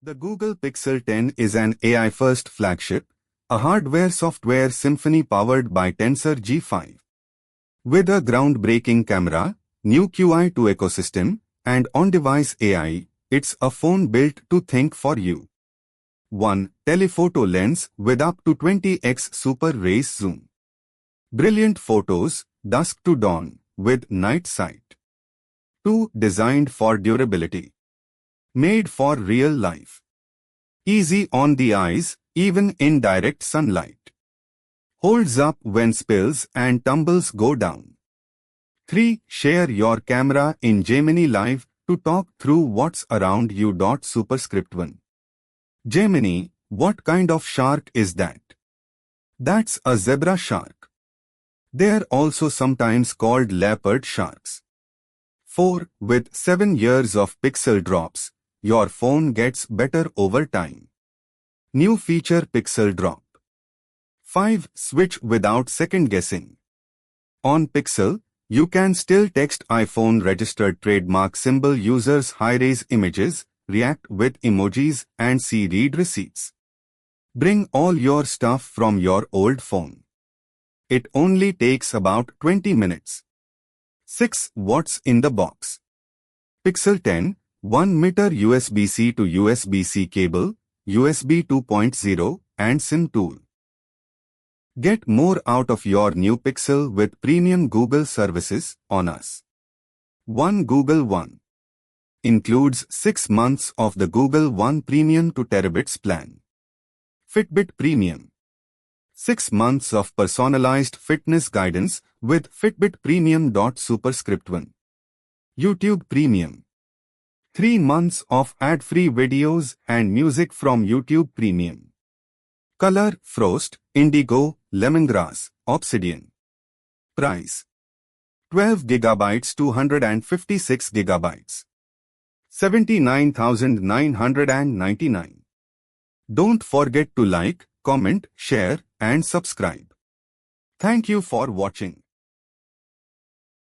The Google Pixel 10 is an AI-first flagship, a hardware-software symphony powered by Tensor G5. With a groundbreaking camera, new QI2 ecosystem, and on-device AI, it's a phone built to think for you. 1. Telephoto lens with up to 20x super rays zoom. Brilliant photos, dusk to dawn, with night sight. 2. Designed for durability. Made for real life. Easy on the eyes, even in direct sunlight. Holds up when spills and tumbles go down. 3. Share your camera in Gemini Live to talk through what's around you. Superscript 1. Gemini, what kind of shark is that? That's a zebra shark. They're also sometimes called leopard sharks. 4. With 7 years of pixel drops, your phone gets better over time. New feature Pixel Drop. 5. Switch without second guessing. On Pixel, you can still text iPhone registered trademark symbol users high-res images, react with emojis and see read receipts. Bring all your stuff from your old phone. It only takes about 20 minutes. 6. What's in the box? Pixel 10, 1 meter USB-C to USB-C cable, USB 2.0 and SIM tool. Get more out of your new Pixel with premium Google services on us. 1. Google One. Includes 6 months of the Google One Premium 2 terabits plan. Fitbit Premium. 6 months of personalized fitness guidance with Fitbit Premium. Superscript 1. YouTube Premium. 3 months of ad-free videos and music from YouTube Premium. Color, Frost, Indigo, Lemongrass, Obsidian. Price. 12 GB 256 GB. 79,999. Don't forget to like, comment, share, and subscribe. Thank you for watching.